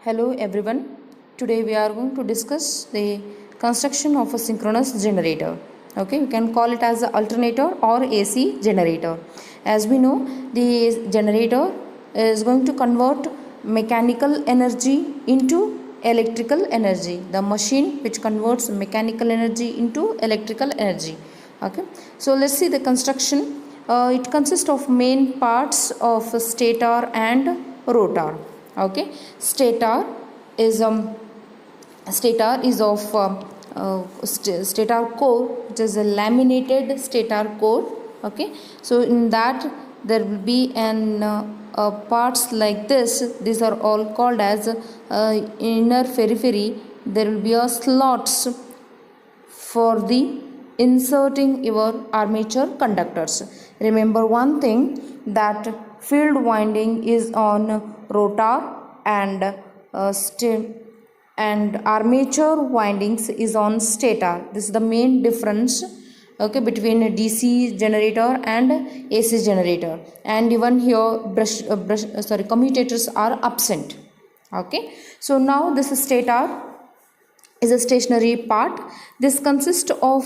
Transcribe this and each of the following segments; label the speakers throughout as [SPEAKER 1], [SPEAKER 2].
[SPEAKER 1] Hello everyone. Today we are going to discuss the construction of a synchronous generator. Okay, you can call it as an alternator or AC generator. As we know, the generator is going to convert mechanical energy into electrical energy. The machine which converts mechanical energy into electrical energy. Okay, so let's see the construction. It consists of main parts of stator and rotor. Okay, stator is of stator core, which is a laminated stator core. Okay, so in that there will be an parts like this. These are all called as inner periphery. There will be a slots for the inserting your armature conductors. Remember one thing, that field winding is on rotor and armature windings is on stator. This is the main difference, okay, between a DC generator and AC generator. And even here commutators are absent. Okay, so now this stator is a stationary part. This consists of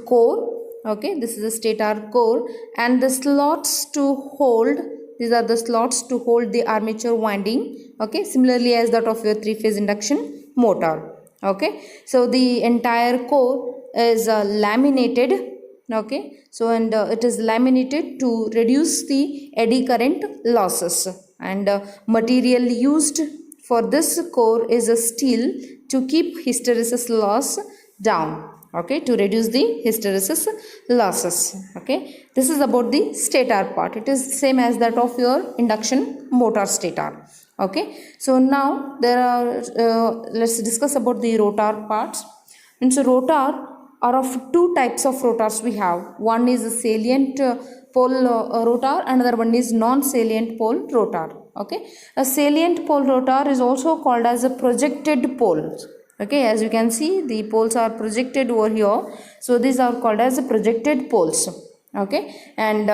[SPEAKER 1] core. Okay, this is a stator core, and the slots to hold, these are the slots to hold the armature winding. Okay, similarly as that of your three-phase induction motor. Okay, so the entire core is laminated. Okay, so and it is laminated to reduce the eddy current losses, and material used for this core is a steel to keep hysteresis loss down. Okay, to reduce the hysteresis losses. Okay, this is about the stator part. It is same as that of your induction motor stator. Okay, so now there are let's discuss about the rotor parts. And so rotor are of two types of rotors we have. One is a salient pole rotor, another one is non-salient pole rotor. Okay, a salient pole rotor is also called as a projected pole. Okay, as you can see, the poles are projected over here, so these are called as projected poles. Okay, and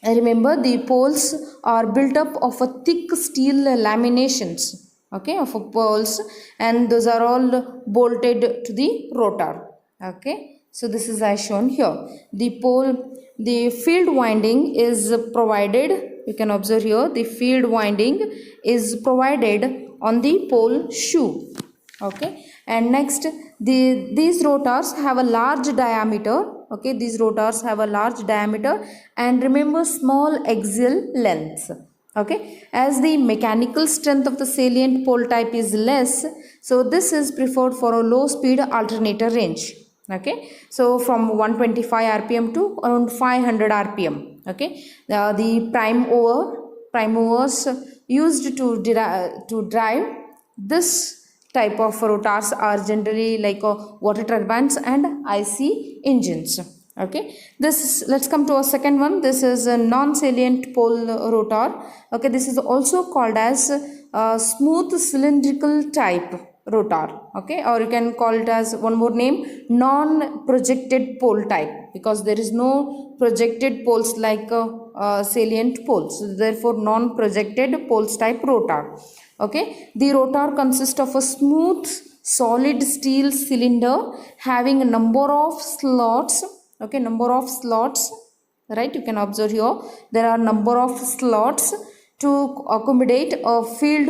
[SPEAKER 1] remember, the poles are built up of a thick steel laminations, okay, of poles, and those are all bolted to the rotor. Okay, so this is as shown here. The field winding is provided. You can observe here, the field winding is provided on the pole shoe. Okay, and next, these rotors have a large diameter. Okay, these rotors have a large diameter, and remember, small axial lengths. Okay, as the mechanical strength of the salient pole type is less, so this is preferred for a low speed alternator range. Okay, so from 125 rpm to around 500 rpm. Okay, the prime movers used to drive this type of rotors are generally like water turbines and IC engines. Okay, let's come to a second one. This is a non-salient pole rotor. Okay, this is also called as smooth cylindrical type rotor. Okay, or you can call it as one more name, non-projected pole type, because there is no projected poles like salient poles. So therefore, non-projected poles type rotor. Okay, the rotor consists of a smooth solid steel cylinder having a number of slots. Okay, number of slots, right? You can observe here, there are number of slots to accommodate a field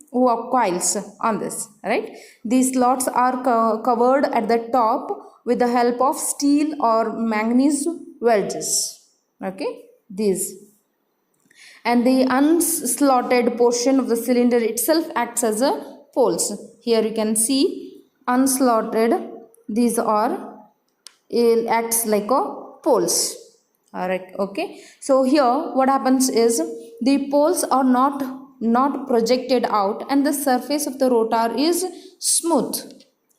[SPEAKER 1] coils on this, right? These slots are covered at the top with the help of steel or manganese wedges. Okay, these, and the unslotted portion of the cylinder itself acts as a poles. Here you can see unslotted, these are acts like a poles. Alright, okay, so here what happens is, the poles are not projected out, and the surface of the rotor is smooth.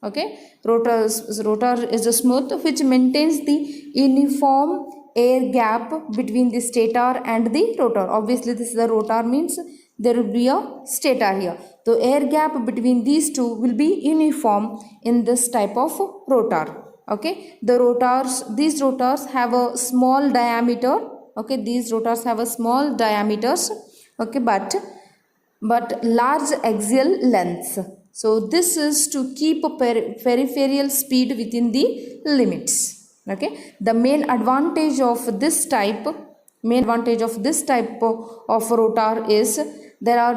[SPEAKER 1] Okay, rotor is a smooth, which maintains the uniform air gap between the stator and the rotor. Obviously this is the rotor, means there will be a stator here. The air gap between these two will be uniform in this type of rotor. Okay, these rotors have a small diameter. Okay, these rotors have a small diameters. Okay, but but large axial lengths. So this is to keep a peripheral speed within the limits. Okay, the main advantage of this type of rotor is these are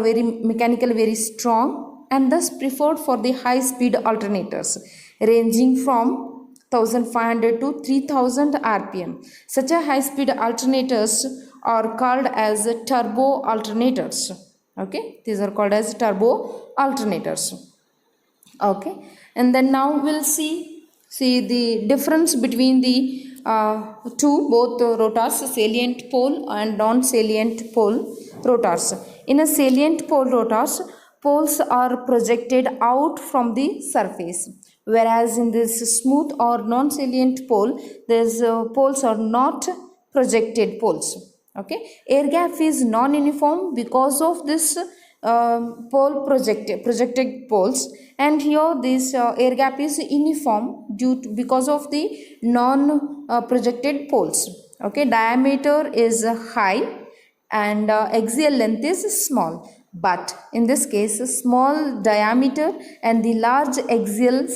[SPEAKER 1] very mechanically very strong and thus preferred for the high speed alternators ranging from 1500 to 3000 rpm. Such a high speed alternators are called as turbo alternators. Okay, these are called as turbo alternators. Okay, and then now we'll see the difference between the both rotors, salient pole and non-salient pole rotors. In a salient pole rotors, poles are projected out from the surface, whereas in this smooth or non-salient pole, these poles are not projected poles. Okay, air gap is non-uniform because of this pole projected poles, and here this air gap is uniform because of the non projected poles. Okay, diameter is high and axial length is small, but in this case small diameter and the large axial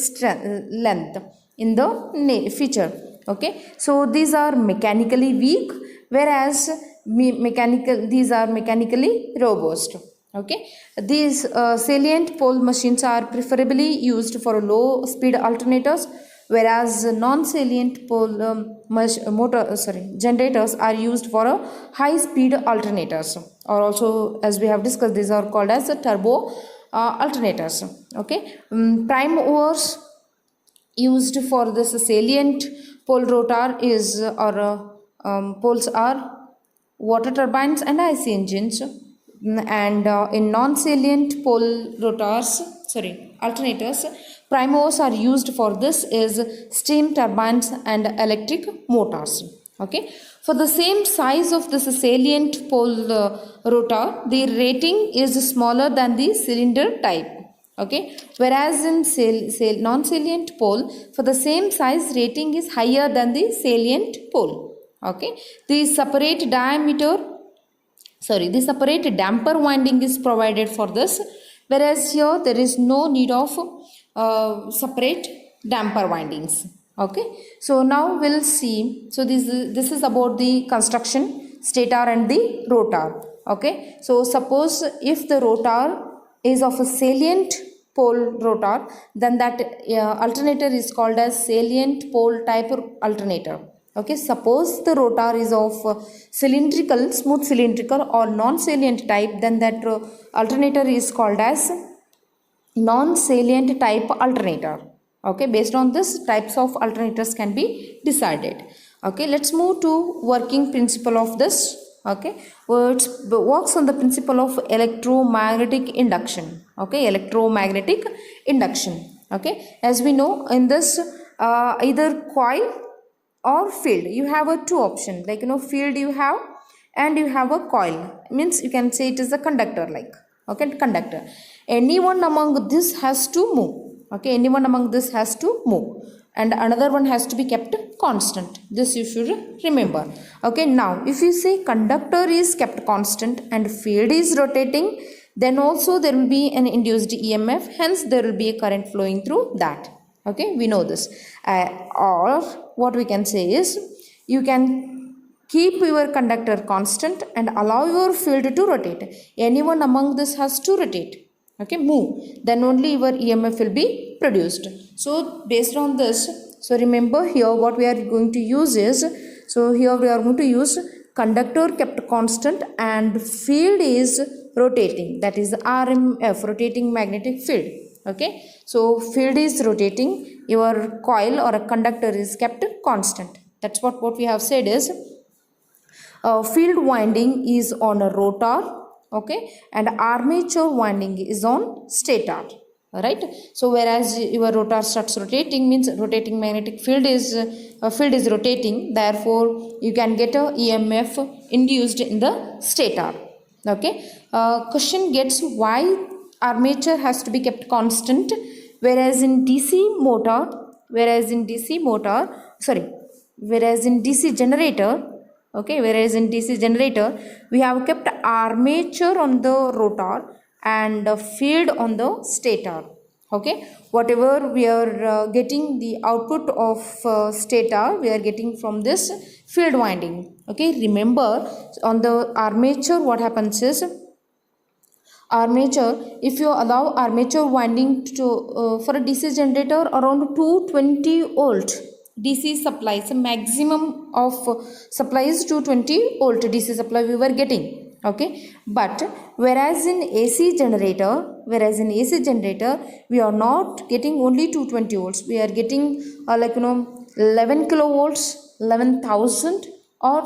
[SPEAKER 1] length in the feature. Okay, so these are mechanically weak, whereas these are mechanically robust. Okay, these salient pole machines are preferably used for low speed alternators, whereas non-salient pole generators are used for a high speed alternators, or also, as we have discussed, these are called as turbo alternators. Okay, prime movers used for this salient pole rotor is poles are water turbines and IC engines, and in non-salient pole alternators, prime movers are used for this is steam turbines and electric motors. Okay, for the same size of this salient pole rotor, the rating is smaller than the cylinder type. Okay, whereas in non-salient pole, for the same size, rating is higher than the salient pole. Okay, the separate damper winding is provided for this, whereas here there is no need of separate damper windings. Okay, so now we'll see. So this is about the construction, stator and the rotor. Okay, so suppose if the rotor is of a salient pole rotor, then that alternator is called as salient pole type alternator. Okay, suppose the rotor is of smooth cylindrical or non-salient type, then that alternator is called as non-salient type alternator. Okay, based on this, types of alternators can be decided. Okay, let's move to working principle of this. Okay, it works on the principle of electromagnetic induction. Okay, electromagnetic induction. Okay, as we know, in this either coil or field, you have a two options, like field you have and you have a coil, means you can say it is a conductor, like, okay, conductor. Anyone among this has to move. Okay, anyone among this has to move, and another one has to be kept constant. This you should remember. Okay, now if you say conductor is kept constant and field is rotating, then also there will be an induced EMF, hence there will be a current flowing through that. Okay, we know this. Or what we can say is, you can keep your conductor constant and allow your field to rotate. Anyone among this has to rotate. Okay, move. Then only your EMF will be produced. So based on this, so remember here what we are going to use is, so here we are going to use conductor kept constant and field is rotating, that is RMF, rotating magnetic field. Okay, so field is rotating, your coil or a conductor is kept constant. That's what we have said is field winding is on a rotor. Okay, and armature winding is on stator. Right, so whereas your rotor starts rotating, means rotating magnetic field is rotating, therefore you can get a EMF induced in the stator. Okay, question gets why armature has to be kept constant, whereas in DC generator, Okay, whereas in DC generator we have kept armature on the rotor and field on the stator. Okay, whatever we are getting the output of stator, we are getting from this field winding. Okay, remember on the armature what happens is, armature, if you allow armature winding to for a DC generator around 220 volt DC supply, so maximum of supply is 220 volt DC supply we were getting. Okay, but whereas in AC generator, we are not getting only 220 volts, we are getting 11 kilovolts, 11,000 or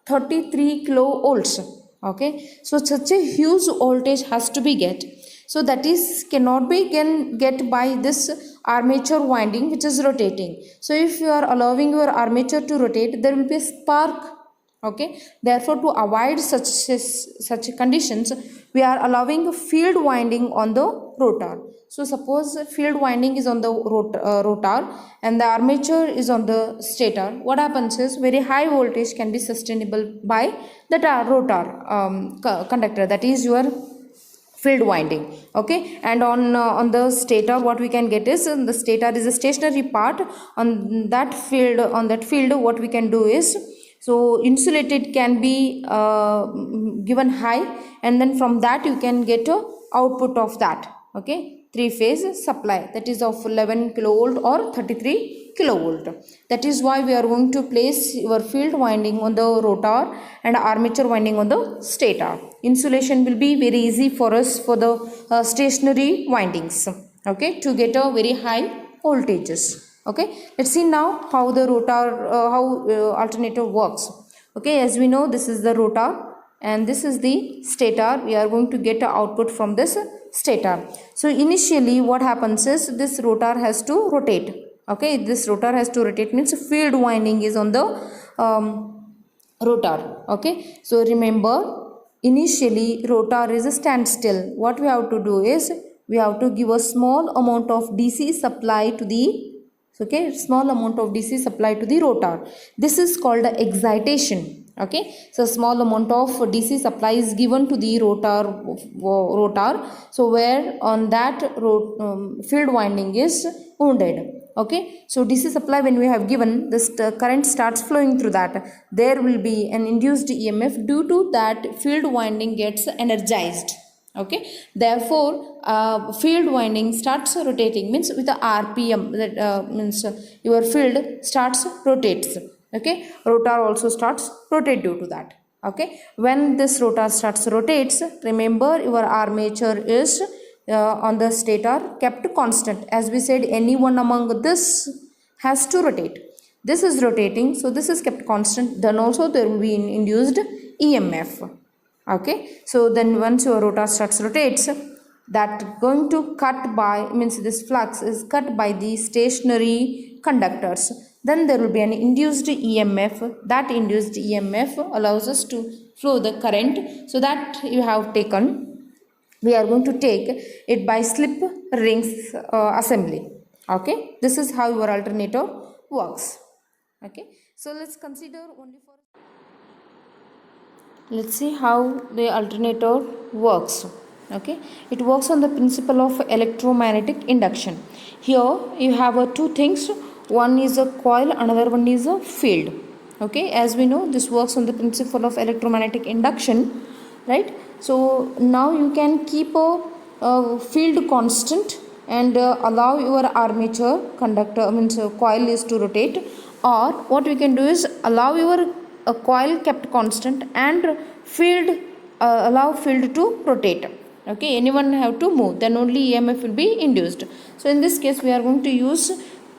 [SPEAKER 1] 33 kilovolts. Okay, so such a huge voltage has to be get, so that is cannot be get by this armature winding which is rotating. So if you are allowing your armature to rotate, there will be a spark. Okay, therefore to avoid such conditions, we are allowing field winding on the rotor. So suppose field winding is on the rotor and the armature is on the stator, what happens is very high voltage can be sustainable by that rotor conductor, that is your field winding. Okay, and on the stator what we can get is, the stator is a stationary part. On that field what we can do is, so insulated can be given high, and then from that you can get a output of that. Okay, three phase supply, that is of 11 kilovolt or 33 kilovolt. That is why we are going to place your field winding on the rotor and armature winding on the stator. Insulation will be very easy for us for the stationary windings. Okay, to get a very high voltages. Okay, let's see now how the rotor, alternator works. Okay, as we know, this is the rotor and this is the stator. We are going to get an output from this stator. So initially what happens is, this rotor has to rotate. Okay, this rotor has to rotate means field winding is on the rotor. Okay, so remember, initially rotor is a standstill. What we have to do is, we have to give a small amount of DC supply to the small amount of DC supply to the rotor. This is called the excitation. Okay, so small amount of DC supply is given to the rotor. So where on that field winding is wounded. Okay, so DC supply when we have given, this current starts flowing through that, there will be an induced EMF, due to that field winding gets energized. Okay, therefore field winding starts rotating, means with the RPM, that means your field starts rotates. Okay, rotor also starts rotate due to that. Okay, when this rotor starts rotates, remember your armature is on the stator kept constant. As we said, any one among this has to rotate. This is rotating, so this is kept constant, then also there will be an induced EMF. Okay, so then once your rotor starts rotates, that going to cut by, means this flux is cut by the stationary conductors, then there will be an induced EMF. That induced EMF allows us to flow the current. So that you have taken, we are going to take it by slip rings assembly. Okay, this is how your alternator works. Okay, so let's consider only for, let's see how the alternator works. Okay, it works on the principle of electromagnetic induction. Here you have two things, one is a coil, another one is a field. Okay, as we know, this works on the principle of electromagnetic induction, right? So now you can keep a field constant and allow your armature conductor, means coil is to rotate, or what we can do is allow your coil kept constant and field allow field to rotate. Okay, anyone have to move, then only EMF will be induced. So in this case we are going to use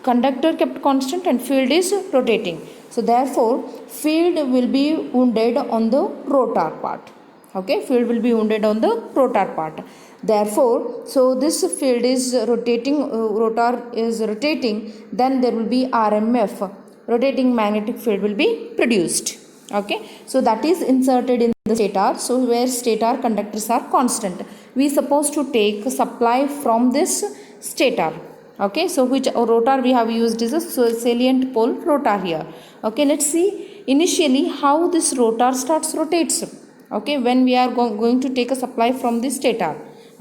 [SPEAKER 1] conductor kept constant and field is rotating. So therefore field will be wounded on the rotor part. Okay, field will be wounded on the rotor part. Therefore, so this field is rotating, rotor is rotating, then there will be RMF, rotating magnetic field will be produced. Okay, so that is inserted in the stator. So where stator conductors are constant, we supposed to take supply from this stator. Okay, so which rotor we have used is a salient pole rotor here. Okay, let's see initially how this rotor starts rotates. Okay, when we are going to take a supply from the stator.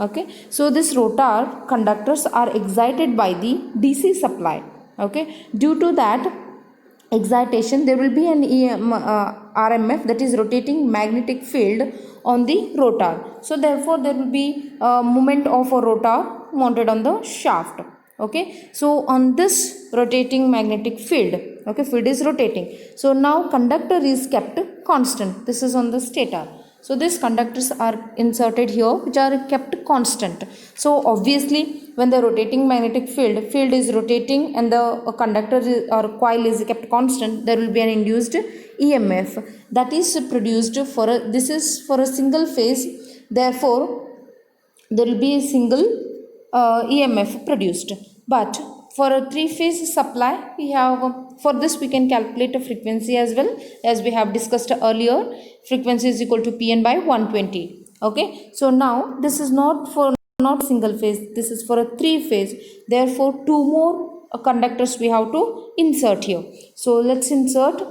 [SPEAKER 1] Okay, so this rotor conductors are excited by the DC supply. Okay, due to that excitation there will be an RMF, that is rotating magnetic field on the rotor. So therefore there will be a movement of a rotor mounted on the shaft. Okay, so on this rotating magnetic field, okay, field is rotating, so now conductor is kept constant. This is on the stator. So these conductors are inserted here which are kept constant. So obviously when the rotating magnetic field is rotating and the conductor or coil is kept constant, there will be an induced EMF that is produced for this is for a single phase. Therefore there will be a single EMF produced. But for a three phase supply, we have, for this we can calculate a frequency as well, as we have discussed earlier. Frequency is equal to Pn by 120. Okay, so now this is not for not single phase, this is for a three phase. Therefore two more conductors we have to insert here. So let's insert.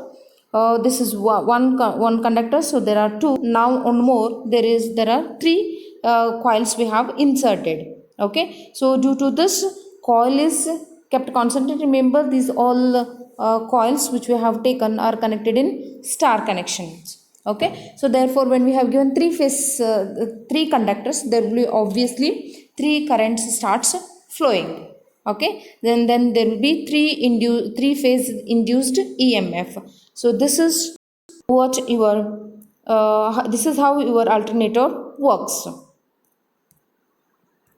[SPEAKER 1] This is one conductor, so there are two. Now one more, there are three coils we have inserted. Okay, so due to this coil is kept constant. Remember, these all coils which we have taken are connected in star connections. Okay, so therefore when we have given three conductors, there will be obviously three currents starts flowing. Okay, then there will be three phase induced EMF. So this is what your this is how your alternator works.